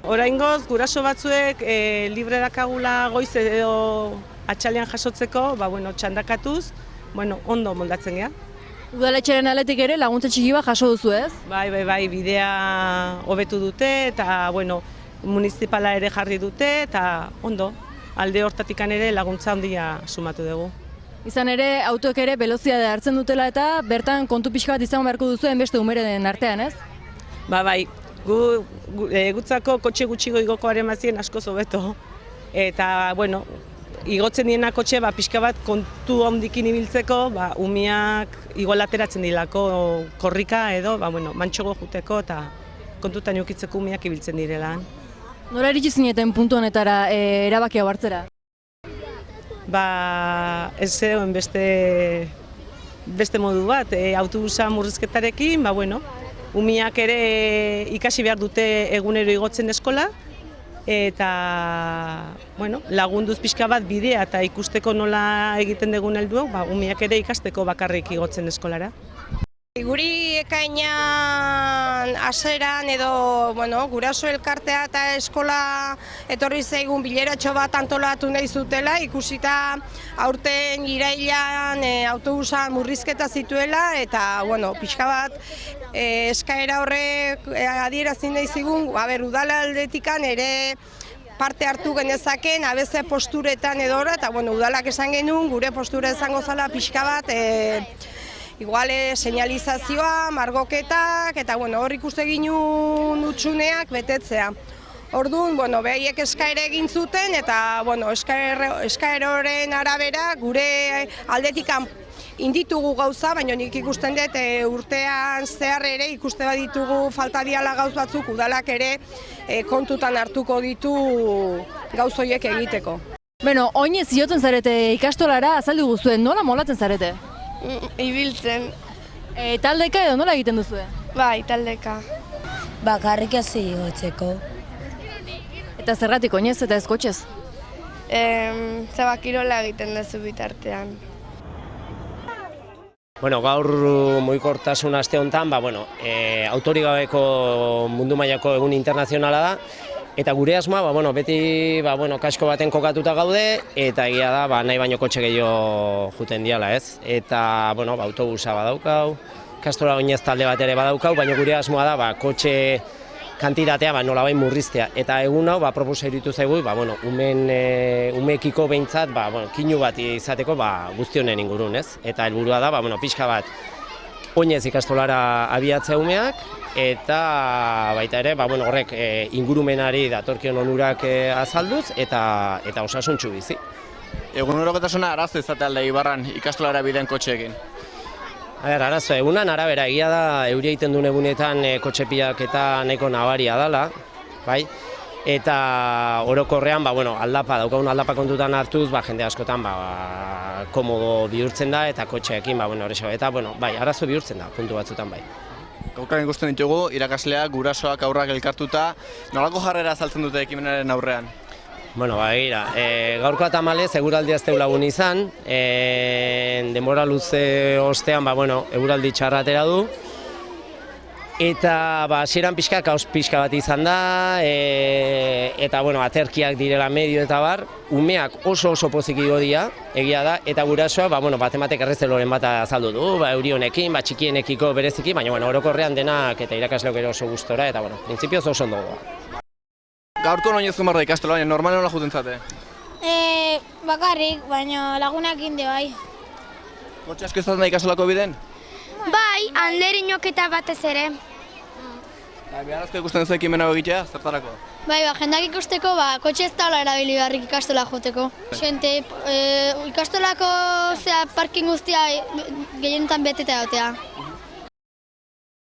oraingoz guraso batzuek libre dakagula goiz edo atxalean jasotzeko, txandakatuz, ondo moldatzen geha. Udaletxearen aletik ere laguntza txiki bat jaso duzu, ez? Bai, bidea hobetu dute eta, municipala ere jarri dute eta ondo, alde hortatikan ere laguntza handia sumatu dugu. Izan ere, autoek ere veloziadea hartzen dutela eta bertan kontu pixka bat izan beharko duzuen beste umeren artean, ez? Bai, gutzako kotxe gutxigo igokoaren mazien asko hobeto. Eta, igotzen diena kotxe pixka bat kontu hondikin ibiltzeko, umiak igual ateratzen dilako korrika edo, mantxogo juteko eta kontutan eukitzeko umiak ibiltzen direla. Nora iritsi zineten puntu honetara erabakia hartzera? Ez zegoen beste modu bat, autobusa murrizketarekin, umiak ere ikasi behar dute egunero igotzen eskola, eta lagunduz pixka bat bidea eta ikusteko nola egiten dugun helduok, umiak ere ikasteko bakarrik igotzen eskolara. Guri ekainan haseran edo guraso elkartea eta eskola etorri zaigun bileratxo bat antolatu nahi zutela, ikusita aurten irailean autobusa murrizketa zituela eta pixka bat eskaera horrek adierazin nahi zigun, udala aldetikan ere parte hartu genezaken, abeze posturetan edora, eta udalak esan genuen, gure postura izango zala pixka bat, iguale señalizazioa, margoketak, eta hor ikuste ginen utxuneak betetzea. Orduan, behaiek eskaera egin zuten, eta eskaera horren arabera gure aldetikan inditugu gauza, baina nik ikusten dut urtean zehar ere ikuste baditugu falta diala gauz batzuk udalak ere kontutan hartuko ditu gauz horiek egiteko. Oinez zioten zarete ikastolara azaldu guztuen, nola molatzen zarete? Ibiltzen. Taldeka edo nola egiten duzue? Bai, taldeka. Bakarrik hasi igotzeko. Eta zergatik oinez eta ez kotxez? Kirola egiten duzu bitartean. Gaur mugikortasun aste honetan, autorik gabeko mundu mailako egun internazionala da, eta gure asmoa, beti kasko baten kokatuta gaude, eta egia da, nahi baino kotxe gehiago juten diala, ez? Eta, autobusa badaukau, kastola oinez talde bat ere badaukau, baina gure asmoa da, kotxe kantitatea nolabait murriztea. Eta egun hau, proposa iritu zaigu, umeekiko behintzat, kinu bat izateko guztionen ingurun, ez? Eta helburua da, pixka bat, oinez ikastolara abiatzea umeak, eta baita ere, horrek ingurumenari datorkion onurak azalduz, eta osasuntsu bizi. Egunerokotasuna arazo izatea alde Ibarran ikastolara bideen kotxeekin? Arazo, egunan arabera, egia da euria egiten duen egunetan kotxepiak eta nahiko nabaria dela, bai? Eta orokorrean, aldapa, daukagun aldapa kontutan hartuz, jende askotan komodo bihurtzen da eta kotxeekin, eta arazo bihurtzen da, puntu batzutan bai. Gaurkoan ikusten ditugu, irakasleak, gurasoak, haurrak elkartuta, nolako jarrera azaltzen dute ekimenaren aurrean? Gaurkoa tamalez, eguraldia ez lagun izan, denbora luze ostean, eguraldi txarra atera du, eta hasieran kaos pixka bat izan da, eta aterkiak direla medio eta bar, umeak oso pozik igodia, egia da, eta gurasoa batematek errezeloren bat azaldu du, euri honekin, txikienekiko bereziki, baina orokorrean denak eta irakasleok ere oso gustora, eta printzipioz oso ondo goa. Gaurko noin ez zumarra ikastola, baina normalen nola juten zate? Bakarrik, baina lagunak inde bai. Kotxe asko izaten da ikastolako biden? Bai, handerinoketa batez ere. Beharazko ikusten duzu ekimen hau egitea, zertarako? Bai, jendak ikusteko, kotxe ez daula erabili beharrik ikastola joteko. Ikastolako parking guztia gehienetan beteta egotea.